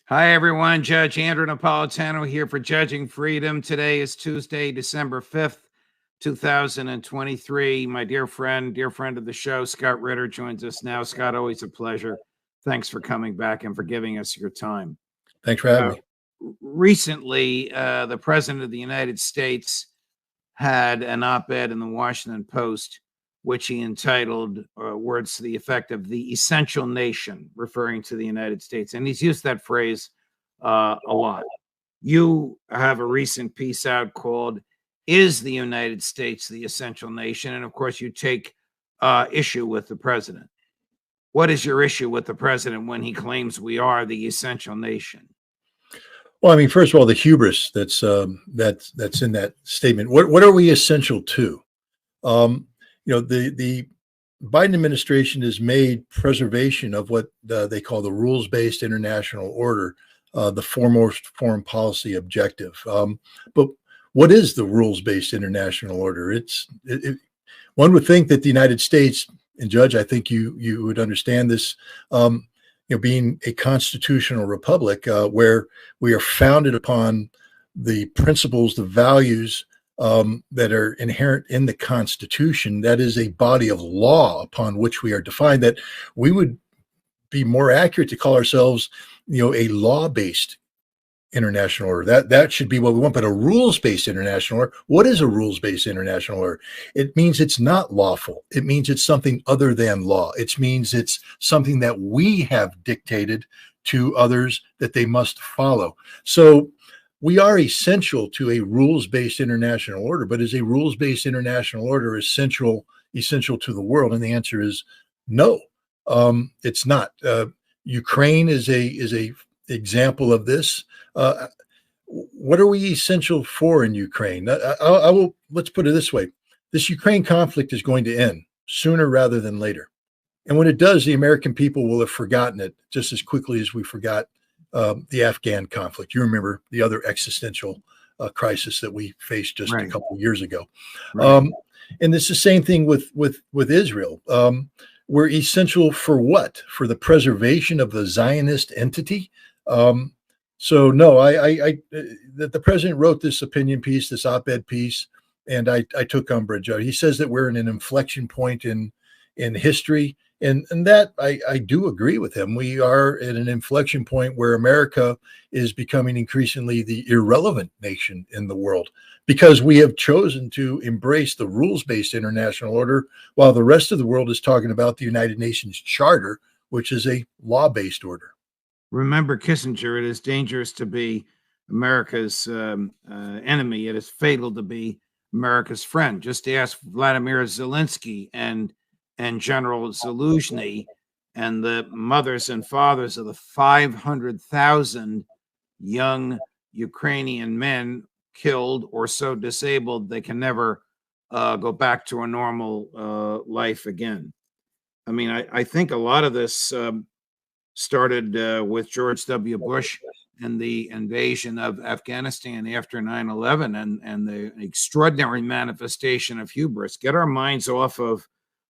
Hi, everyone. Judge Andrew Napolitano here for Judging Freedom. Today is Tuesday, December 5th, 2023. My dear friend of the show, Scott Ritter, joins us now. Scott, always a pleasure. Thanks for coming back and for giving us your time. Thanks for having me. Recently, the President of the United States had an op-ed in the Washington Post, which he entitled words to the effect of the essential nation, referring to the United States. And he's used that phrase a lot. You have a recent piece out called, "Is the United States the Essential Nation?" And of course, you take issue with the president. What is your issue with the president when he claims we are the essential nation? Well, I mean, first of all, the hubris that's in that statement. What are we essential to? The Biden administration has made preservation of what they call the rules-based international order the foremost foreign policy objective. But what is the rules-based international order? One would think that the United States, and Judge, I think you would understand this, being a constitutional republic where we are founded upon the principles, the values that are inherent in the Constitution. That is a body of law upon which we are defined. That we would be more accurate to call ourselves, a law-based international order. That should be what we want. But a rules-based international order. What is a rules-based international order? It means it's not lawful. It means it's something other than law. It means it's something that we have dictated to others that they must follow. So we are essential to a rules-based international order, but is a rules-based international order essential to the world? And the answer is no. It's not. Ukraine is a example of this. What are we essential for in Ukraine? Let's put it this way. This Ukraine conflict is going to end sooner rather than later. And when it does, the American people will have forgotten it just as quickly as we forgot the Afghan conflict. You remember the other existential crisis that we faced just a couple of years ago. Right. And it's the same thing with Israel. We're essential for what? For the preservation of the Zionist entity? So no, the president wrote this opinion piece, this op-ed piece, and I took umbrage. He says that we're in an inflection point in history. And that I do agree with him. We are at an inflection point where America is becoming increasingly the irrelevant nation in the world because we have chosen to embrace the rules-based international order while the rest of the world is talking about the United Nations Charter, which is a law-based order. Remember Kissinger, it is dangerous to be America's enemy. It is fatal to be America's friend. Just ask Vladimir Zelensky and General Zaluzhny and the mothers and fathers of the 500,000 young Ukrainian men killed or so disabled they can never go back to a normal life again. I mean, I think a lot of this started with George W. Bush and the invasion of Afghanistan after 9/11 and the extraordinary manifestation of hubris. Get our minds off of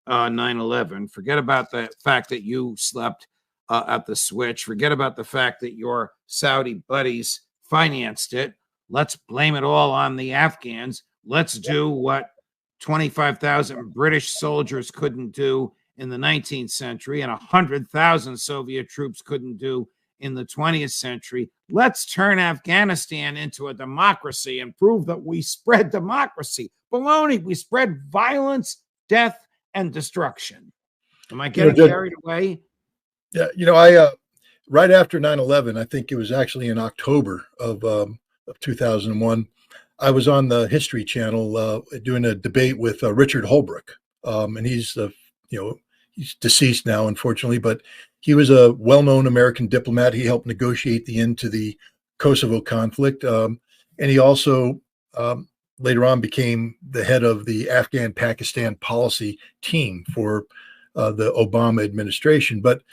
9/11. Forget about the fact that you slept at the switch. Forget about the fact that your Saudi buddies financed it. Let's blame it all on the Afghans. Let's do what 25,000 British soldiers couldn't do in the 19th century and 100,000 Soviet troops couldn't do in the 20th century. Let's turn Afghanistan into a democracy and prove that we spread democracy. Baloney, we spread violence, death, and destruction. Am I getting carried away? Yeah, I right after 9/11, I think it was actually in October of 2001, I was on the History Channel doing a debate with Richard Holbrooke, and he's he's deceased now, unfortunately, but he was a well-known American diplomat. He helped negotiate the end to the Kosovo conflict, and he also later on became the head of the Afghan-Pakistan policy team for the Obama administration. But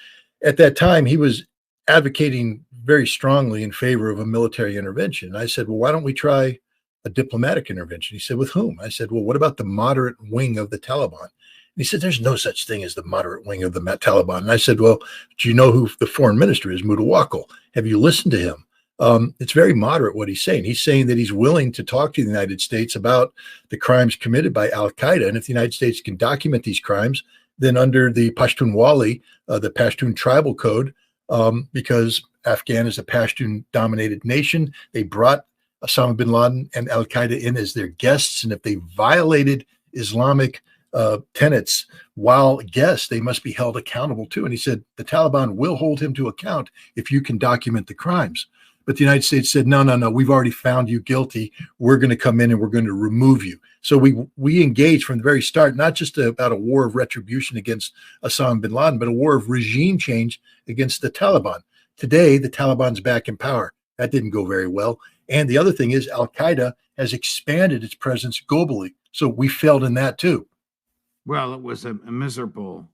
at that time, he was advocating very strongly in favor of a military intervention. And I said, well, why don't we try a diplomatic intervention? He said, with whom? I said, well, what about the moderate wing of the Taliban? And he said, there's no such thing as the moderate wing of the Taliban. And I said, well, do you know who the foreign minister is, Mutawakil? Have you listened to him? It's very moderate what he's saying. He's saying that he's willing to talk to the United States about the crimes committed by Al-Qaeda. And if the United States can document these crimes, then under the Pashtunwali, the Pashtun tribal code, because Afghan is a Pashtun-dominated nation, they brought Osama bin Laden and Al-Qaeda in as their guests. And if they violated Islamic tenets while guests, they must be held accountable too. And he said, the Taliban will hold him to account if you can document the crimes. But the United States said, no, we've already found you guilty. We're going to come in and we're going to remove you. So we engaged from the very start, not just about a war of retribution against Osama bin Laden, but a war of regime change against the Taliban. Today, the Taliban's back in power. That didn't go very well. And the other thing is Al-Qaeda has expanded its presence globally. So we failed in that too. Well, it was a miserable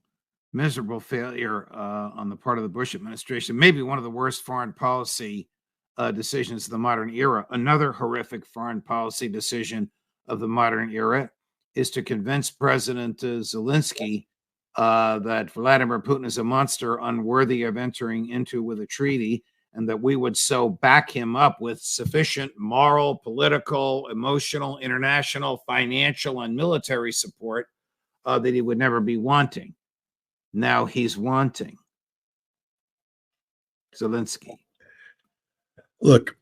failure on the part of the Bush administration. Maybe one of the worst foreign policy decisions of the modern era. Another horrific foreign policy decision of the modern era is to convince President Zelensky that Vladimir Putin is a monster unworthy of entering into with a treaty, and that we would so back him up with sufficient moral, political, emotional, international, financial, and military support that he would never be wanting. Now he's wanting. Zelensky. Look,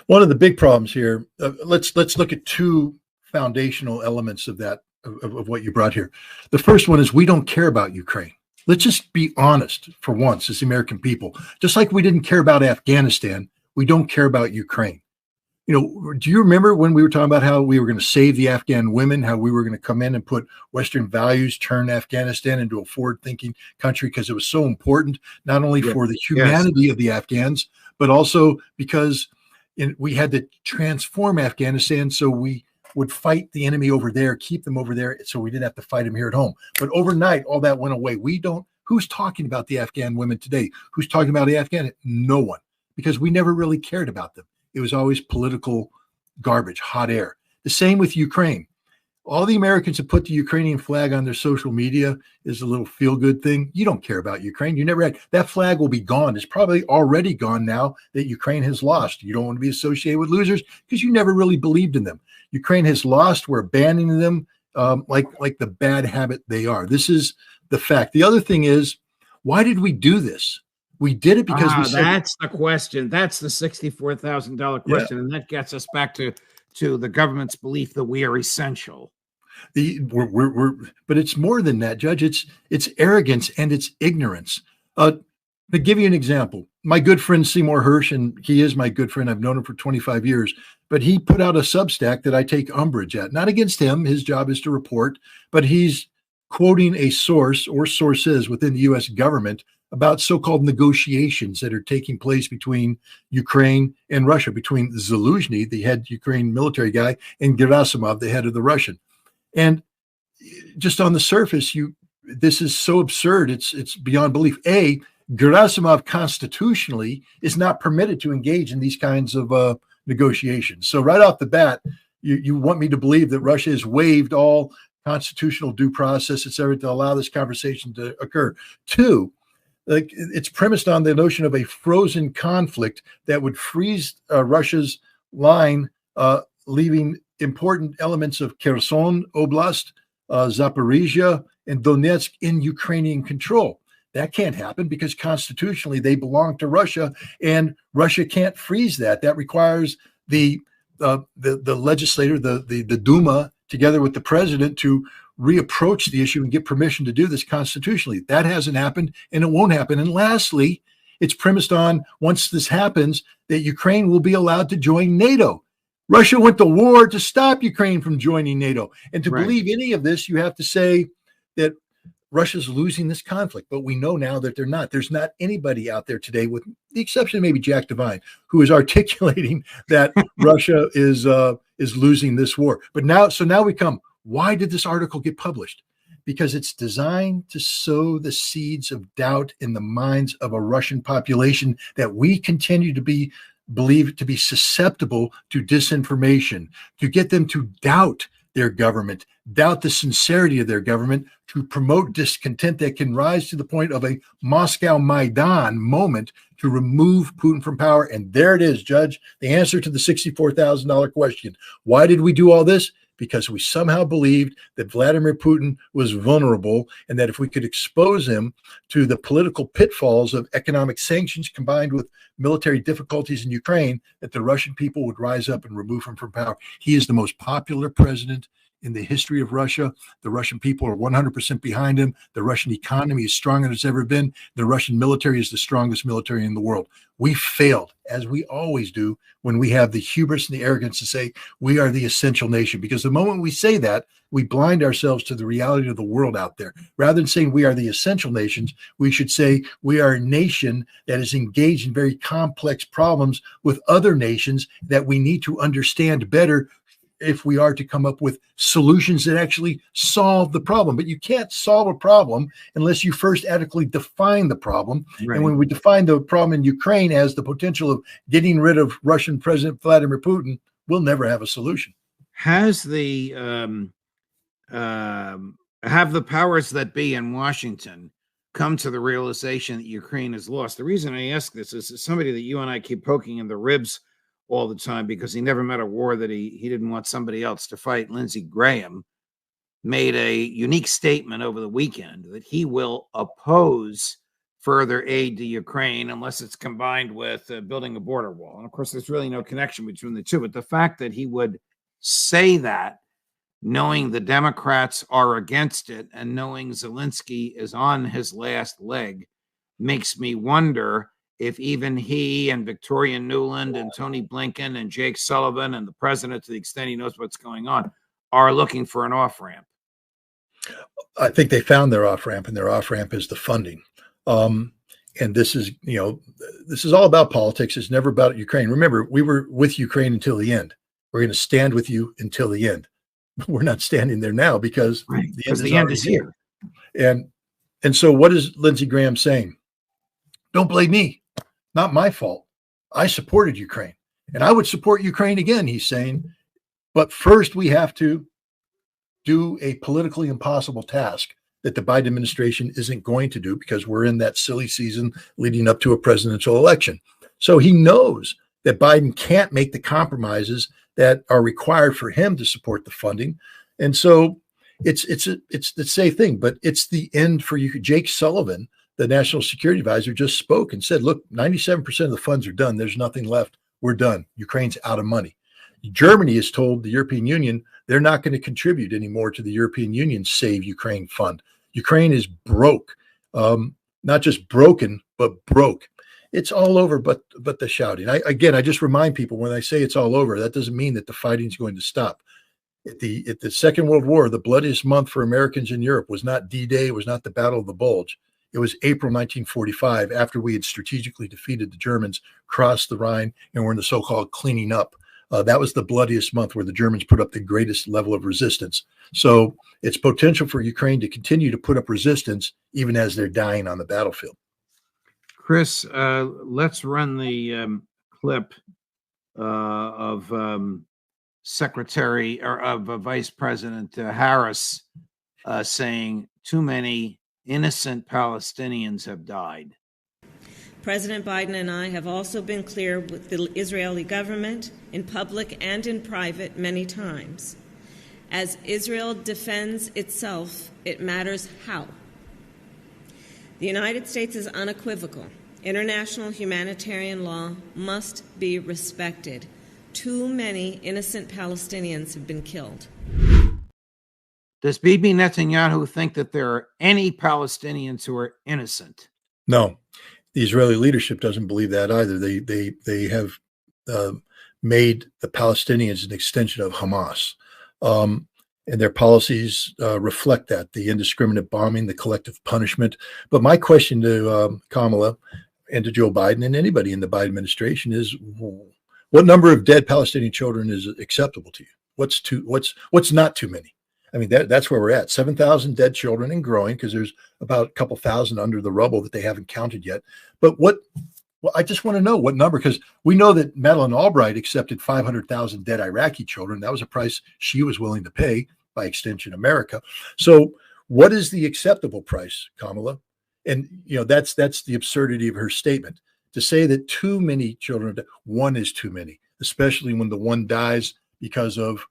one of the big problems here, let's look at two foundational elements of that, of what you brought here. The first one is we don't care about Ukraine. Let's just be honest for once as the American people. Just like we didn't care about Afghanistan, we don't care about Ukraine. You know, do you remember when we were talking about how we were going to save the Afghan women, how we were going to come in and put Western values, turn Afghanistan into a forward-thinking country because it was so important, not only for the humanity of the Afghans, but also because we had to transform Afghanistan so we would fight the enemy over there, keep them over there, so we didn't have to fight them here at home. But overnight, all that went away. Who's talking about the Afghan women today? Who's talking about the Afghan? No one, because we never really cared about them. It was always political garbage, hot air. The same with Ukraine. All the Americans have put the Ukrainian flag on their social media is a little feel-good thing. You don't care about Ukraine. You never had. That flag will be gone. It's probably already gone now that Ukraine has lost. You don't want to be associated with losers because you never really believed in them. Ukraine has lost. We're abandoning them like the bad habit they are. This is the fact. The other thing is, why did we do this? We did it because we said, that's the question. That's the $64,000 question. And that gets us back to the government's belief that we are essential. But it's more than that, Judge. It's arrogance and it's ignorance. To give you an example, my good friend Seymour Hersh, and he is my good friend. I've known him for 25 years, but he put out a Substack that I take umbrage at. Not against him. His job is to report, but he's quoting a source or sources within the U.S. government about so-called negotiations that are taking place between Ukraine and Russia, between Zaluzhny, the head Ukraine military guy, and Gerasimov, the head of the Russian. And just on the surface, this is so absurd. It's beyond belief. Gerasimov constitutionally is not permitted to engage in these kinds of negotiations. So right off the bat, you want me to believe that Russia has waived all constitutional due process, et cetera, to allow this conversation to occur. Two, like it's premised on the notion of a frozen conflict that would freeze Russia's line, leaving important elements of Kherson Oblast, Zaporizhia, and Donetsk in Ukrainian control. That can't happen because constitutionally they belong to Russia, and Russia can't freeze that. That requires the legislator, the Duma, together with the president, to reapproach the issue and get permission to do this constitutionally. That hasn't happened, and it won't happen. And lastly, it's premised on, once this happens, that Ukraine will be allowed to join NATO. Russia went to war to stop Ukraine from joining NATO. And to believe any of this, you have to say that Russia's losing this conflict. But we know now that they're not. There's not anybody out there today, with the exception of maybe Jack Devine, who is articulating that Russia is losing this war. But now we come. Why did this article get published? Because it's designed to sow the seeds of doubt in the minds of a Russian population that we continue to believe to be susceptible to disinformation, to get them to doubt their government, doubt the sincerity of their government, to promote discontent that can rise to the point of a Moscow Maidan moment to remove Putin from power. And there it is, Judge, the answer to the $64,000 question. Why did we do all this? Because we somehow believed that Vladimir Putin was vulnerable, and that if we could expose him to the political pitfalls of economic sanctions combined with military difficulties in Ukraine, that the Russian people would rise up and remove him from power. He is the most popular president in the history of Russia. The Russian people are 100% behind him. The Russian economy is stronger than it's ever been. The Russian military is the strongest military in the world. We failed, as we always do, when we have the hubris and the arrogance to say we are the essential nation. Because the moment we say that, we blind ourselves to the reality of the world out there. Rather than saying we are the essential nations, we should say we are a nation that is engaged in very complex problems with other nations that we need to understand better if we are to come up with solutions that actually solve the problem. But you can't solve a problem unless you first adequately define the problem. Right. And when we define the problem in Ukraine as the potential of getting rid of Russian President Vladimir Putin, we'll never have a solution. Has the have the powers that be in Washington come to the realization that Ukraine is lost? The reason I ask this is somebody that you and I keep poking in the ribs all the time because he never met a war that he didn't want somebody else to fight. Lindsey Graham made a unique statement over the weekend that he will oppose further aid to Ukraine unless it's combined with building a border wall. And of course, there's really no connection between the two. But the fact that he would say that, knowing the Democrats are against it and knowing Zelensky is on his last leg, makes me wonder if even he and Victoria Nuland and Tony Blinken and Jake Sullivan and the president, to the extent he knows what's going on, are looking for an off-ramp. I think they found their off-ramp, and their off-ramp is the funding. And this is, this is all about politics. It's never about Ukraine. Remember, we were with Ukraine until the end. We're going to stand with you until the end. We're not standing there now because the end is here. And so what is Lindsey Graham saying? Don't blame me. Not my fault. I supported Ukraine, and I would support Ukraine again, he's saying. But first, we have to do a politically impossible task that the Biden administration isn't going to do because we're in that silly season leading up to a presidential election. So he knows that Biden can't make the compromises that are required for him to support the funding. And so it's the same thing, but it's the end for you. Jake Sullivan, the national security advisor, just spoke and said, look, 97% of the funds are done. There's nothing left. We're done. Ukraine's out of money. Germany has told the European Union they're not going to contribute anymore to the European Union Save Ukraine Fund. Ukraine is broke, not just broken, but broke. It's all over, but the shouting. I just remind people when I say it's all over, that doesn't mean that the fighting is going to stop. At the Second World War, the bloodiest month for Americans in Europe was not D-Day, was not the Battle of the Bulge. It was April 1945, after we had strategically defeated the Germans, crossed the Rhine, and were in the so-called cleaning up. That was the bloodiest month where the Germans put up the greatest level of resistance. So it's potential for Ukraine to continue to put up resistance even as they're dying on the battlefield. Chris, let's run the clip of Secretary or of Vice President Harris saying too many innocent Palestinians have died. President Biden and I have also been clear with the Israeli government in public and in private many times. As Israel defends itself, it matters how. The United States is unequivocal. International humanitarian law must be respected. Too many innocent Palestinians have been killed. Does Bibi Netanyahu think that there are any Palestinians who are innocent? No, the Israeli leadership doesn't believe that either. They have made the Palestinians an extension of Hamas, and their policies reflect that: the indiscriminate bombing, the collective punishment. But my question to Kamala and to Joe Biden and anybody in the Biden administration is, what number of dead Palestinian children is acceptable to you? What's not too many? I mean, that's where we're at. 7,000 dead children and growing, because there's about a couple thousand under the rubble that they haven't counted yet. But Well, I just want to know what number, because we know that Madeleine Albright accepted 500,000 dead Iraqi children. That was a price she was willing to pay, by extension, America. So what is the acceptable price, Kamala? And, that's the absurdity of her statement. To say that too many children, one is too many, especially when the one dies because of,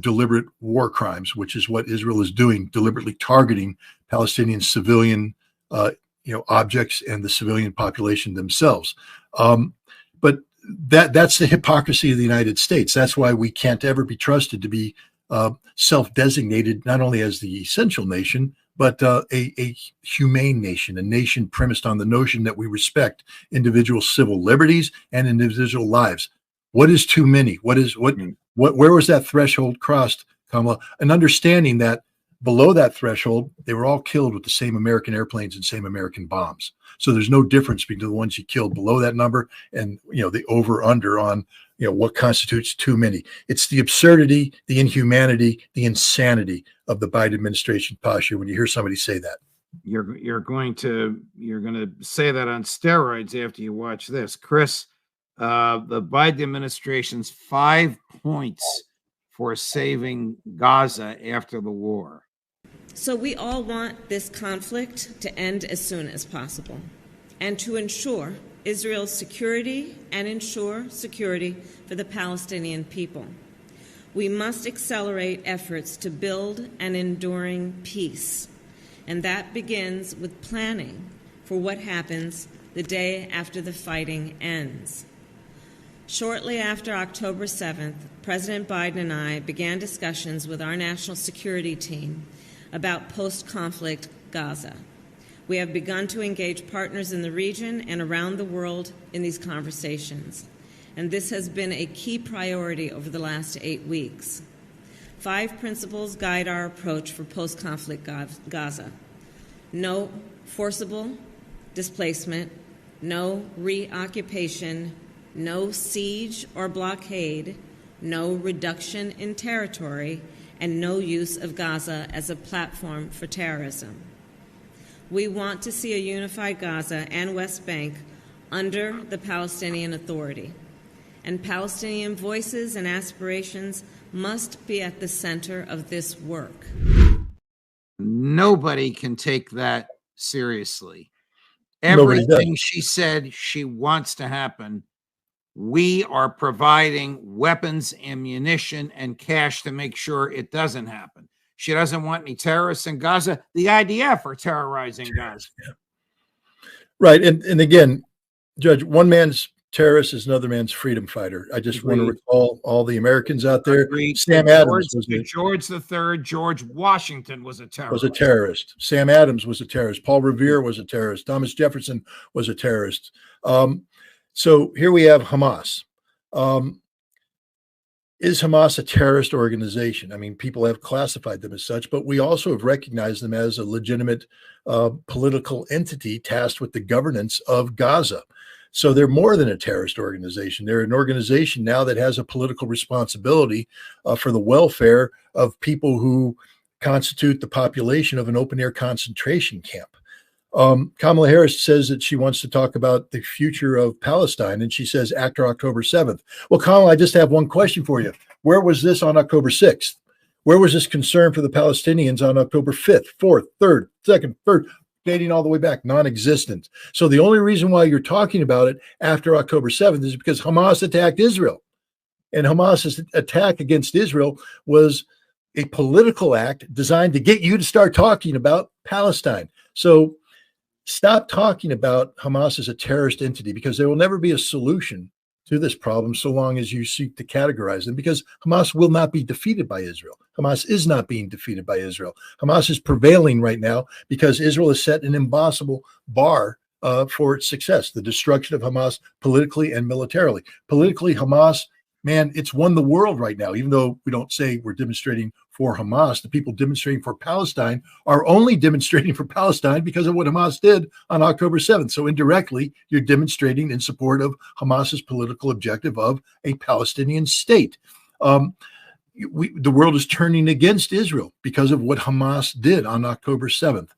deliberate war crimes, which is what Israel is doing, deliberately targeting Palestinian civilian objects and the civilian population themselves. But that's the hypocrisy of the United States. That's why we can't ever be trusted to be self-designated, not only as the essential nation, but a humane nation, a nation premised on the notion that we respect individual civil liberties and individual lives. What is too many? Where was that threshold crossed, Kamala? And understanding that below that threshold, they were all killed with the same American airplanes and same American bombs. So there's no difference between the ones you killed below that number and, the over/under on, what constitutes too many. It's the absurdity, the inhumanity, the insanity of the Biden administration posture when you hear somebody say that. You're going to say that on steroids after you watch this, Chris. The Biden administration's 5 points for saving Gaza after the war. So we all want this conflict to end as soon as possible, and to ensure Israel's security and ensure security for the Palestinian people. We must accelerate efforts to build an enduring peace, and that begins with planning for what happens the day after the fighting ends. Shortly after October 7th, President Biden and I began discussions with our national security team about post-conflict Gaza. We have begun to engage partners in the region and around the world in these conversations, and this has been a key priority over the last 8 weeks. 5 principles guide our approach for post-conflict Gaza. No forcible displacement, no reoccupation, no siege or blockade, no reduction in territory, and no use of Gaza as a platform for terrorism. We want to see a unified Gaza and West Bank under the Palestinian Authority, and Palestinian voices and aspirations must be at the center of this work. Nobody can take that seriously. Everything she said she wants to happen, we are providing weapons, ammunition, and cash to make sure it doesn't happen. She doesn't want any terrorists in Gaza. The IDF are terrorizing Gaza. Yeah. Right. And again, Judge, one man's terrorist is another man's freedom fighter. I just want to recall all the Americans out there. Sam Adams was George III, George Washington was a terrorist. Sam Adams was a terrorist. Paul Revere was a terrorist. Thomas Jefferson was a terrorist. So here we have Hamas. Is Hamas a terrorist organization? I mean, people have classified them as such, but we also have recognized them as a legitimate political entity tasked with the governance of Gaza. So they're more than a terrorist organization. They're an organization now that has a political responsibility for the welfare of people who constitute the population of an open-air concentration camp. Kamala Harris says that she wants to talk about the future of Palestine, and she says after October 7th. Well, Kamala, I just have one question for you. Where was this on October 6th? Where was this concern for the Palestinians on October 5th, 4th, 3rd, 2nd, 3rd, dating all the way back? Non-existent. So the only reason why you're talking about it after October 7th is because Hamas attacked Israel. And Hamas's attack against Israel was a political act designed to get you to start talking about Palestine. So stop talking about Hamas as a terrorist entity, because there will never be a solution to this problem so long as you seek to categorize them, because Hamas will not be defeated by Israel. Hamas is not being defeated by Israel. Hamas is prevailing right now because Israel has set an impossible bar for its success, the destruction of Hamas politically and militarily. Politically, Hamas, man, it's won the world right now. Even though we don't say we're demonstrating for Hamas, the people demonstrating for Palestine are only demonstrating for Palestine because of what Hamas did on October 7th. So indirectly, you're demonstrating in support of Hamas's political objective of a Palestinian state. The world is turning against Israel because of what Hamas did on October 7th.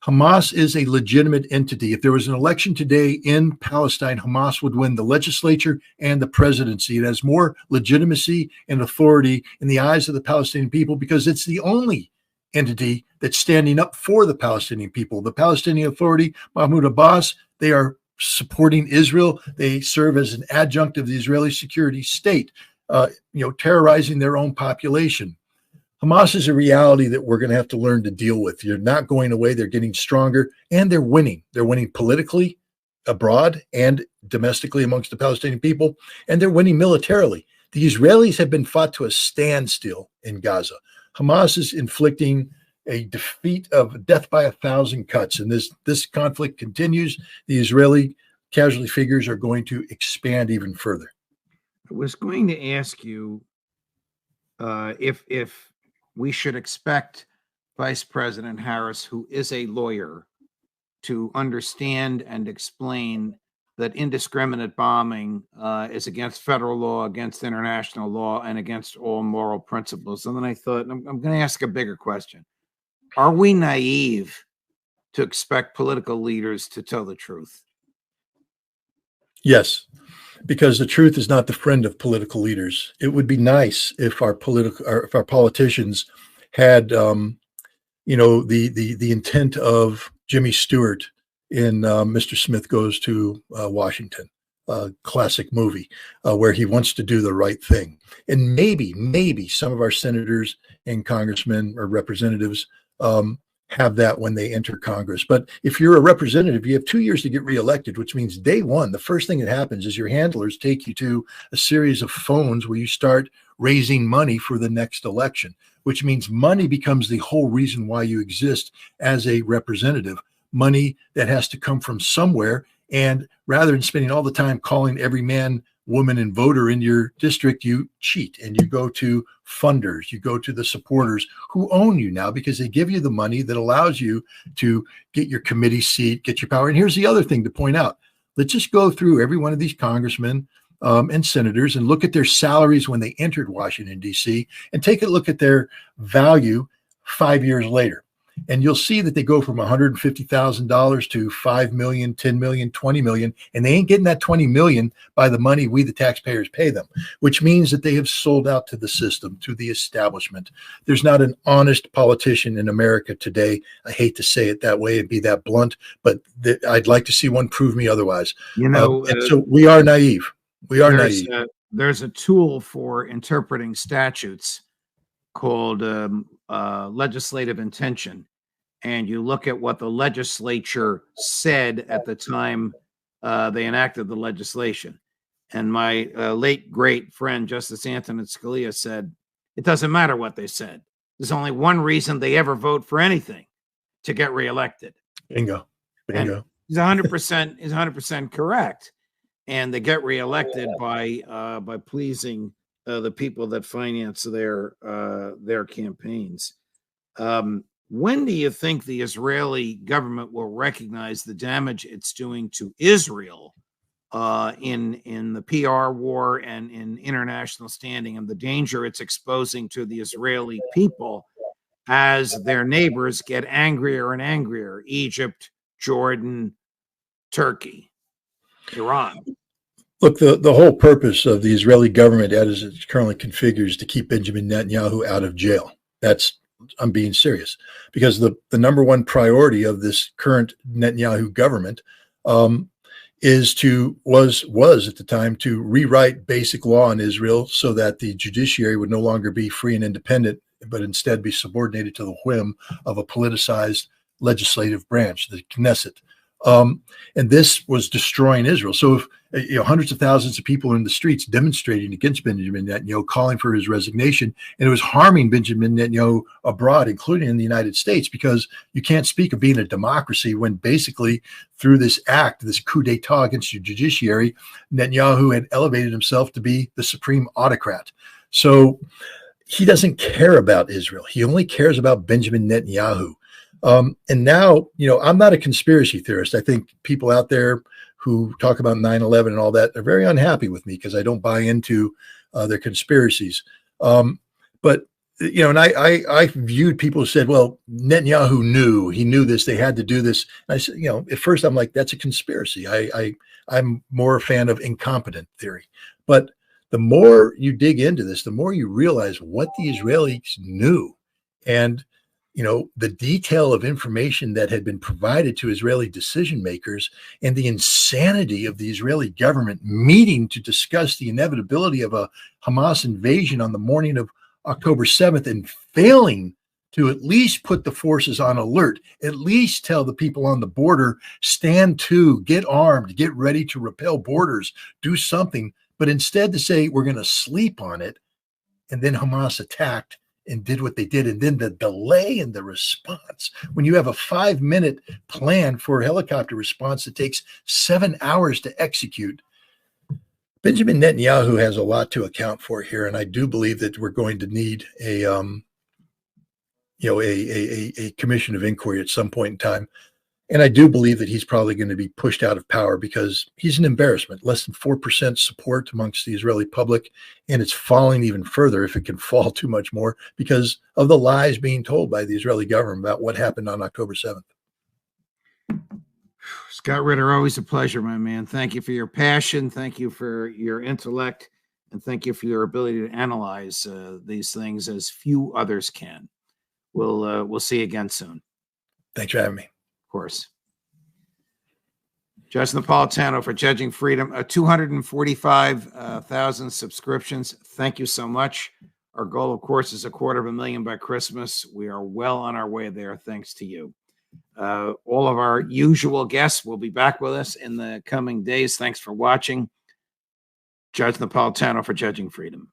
Hamas is a legitimate entity. If there was an election today in Palestine, Hamas would win the legislature and the presidency. It has more legitimacy and authority in the eyes of the Palestinian people because it's the only entity that's standing up for the Palestinian people. The Palestinian Authority, Mahmoud Abbas, they are supporting Israel. They serve as an adjunct of the Israeli security state, terrorizing their own population. Hamas is a reality that we're going to have to learn to deal with. They're not going away. They're getting stronger, and they're winning. They're winning politically abroad and domestically amongst the Palestinian people, and they're winning militarily. The Israelis have been fought to a standstill in Gaza. Hamas is inflicting a defeat of death by 1,000 cuts, and this conflict continues. The Israeli casualty figures are going to expand even further. I was going to ask you if we should expect Vice President Harris, who is a lawyer, to understand and explain that indiscriminate bombing is against federal law, against international law, and against all moral principles. And then I thought, I'm going to ask a bigger question. Are we naive to expect political leaders to tell the truth? Yes, because the truth is not the friend of political leaders. It would be nice if our politicians had, the intent of Jimmy Stewart in Mr. Smith Goes to Washington, a classic movie where he wants to do the right thing. And maybe some of our senators and congressmen or representatives have that when they enter Congress. But if you're a representative, you have 2 years to get reelected, which means day one, the first thing that happens is your handlers take you to a series of phones where you start raising money for the next election, which means money becomes the whole reason why you exist as a representative. Money that has to come from somewhere. And rather than spending all the time calling every man, woman, and voter in your district, you cheat and you go to funders, you go to the supporters who own you now because they give you the money that allows you to get your committee seat, get your power. And here's the other thing to point out. Let's just go through every one of these congressmen and senators and look at their salaries when they entered Washington, D.C., and take a look at their value 5 years later. And you'll see that they go from $150,000 to $5 million, $10 million, $20 million, and they ain't getting that $20 million by the money we, the taxpayers, pay them, which means that they have sold out to the system, to the establishment. There's not an honest politician in America today. I hate to say it that way and be that blunt, but I'd like to see one prove me otherwise. And so we are naive. We are naive. There's a tool for interpreting statutes called legislative intention, and you look at what the legislature said at the time they enacted the legislation. And my late great friend Justice Antonin Scalia said, it doesn't matter what they said. There's only one reason they ever vote for anything: to get reelected. Bingo. And he's 100% correct. And they get reelected by pleasing the people that finance their campaigns. When do you think the Israeli government will recognize the damage it's doing to Israel in the PR war and in international standing, and the danger it's exposing to the Israeli people as their neighbors get angrier and angrier? Egypt, Jordan, Turkey, Iran. Look, the whole purpose of the Israeli government as it's currently configured is to keep Benjamin Netanyahu out of jail. I'm being serious, because the number one priority of this current Netanyahu government was at the time to rewrite basic law in Israel so that the judiciary would no longer be free and independent, but instead be subordinated to the whim of a politicized legislative branch, the Knesset. And this was destroying Israel. So if hundreds of thousands of people are in the streets demonstrating against Benjamin Netanyahu, calling for his resignation, and it was harming Benjamin Netanyahu abroad, including in the United States, because you can't speak of being a democracy when basically through this act, this coup d'etat against your judiciary, Netanyahu had elevated himself to be the supreme autocrat. So he doesn't care about Israel. He only cares about Benjamin Netanyahu. And now, I'm not a conspiracy theorist. I think people out there who talk about 9/11 and all that are very unhappy with me because I don't buy into their conspiracies. But and I viewed people who said, well, Netanyahu knew, he knew this, they had to do this. And I said, at first I'm like, that's a conspiracy. I'm more a fan of incompetent theory. But the more you dig into this, the more you realize what the Israelis knew. And, the detail of information that had been provided to Israeli decision makers and the insanity of the Israeli government meeting to discuss the inevitability of a Hamas invasion on the morning of October 7th and failing to at least put the forces on alert, at least tell the people on the border, stand to, get armed, get ready to repel borders, do something. But instead to say, we're going to sleep on it. And then Hamas attacked and did what they did. And then the delay in the response, when you have a 5-minute plan for a helicopter response that takes 7 hours to execute, Benjamin Netanyahu has a lot to account for here. And I do believe that we're going to need a commission of inquiry at some point in time. And I do believe that he's probably going to be pushed out of power because he's an embarrassment. Less than 4% support amongst the Israeli public, and it's falling even further if it can fall too much more because of the lies being told by the Israeli government about what happened on October 7th. Scott Ritter, always a pleasure, my man. Thank you for your passion. Thank you for your intellect. And thank you for your ability to analyze these things as few others can. We'll see you again soon. Thanks for having me. Of course. Judge Napolitano for Judging Freedom, 245,000 subscriptions. Thank you so much. Our goal, of course, is 250,000 by Christmas. We are well on our way there, thanks to you. All of our usual guests will be back with us in the coming days. Thanks for watching. Judge Napolitano for Judging Freedom.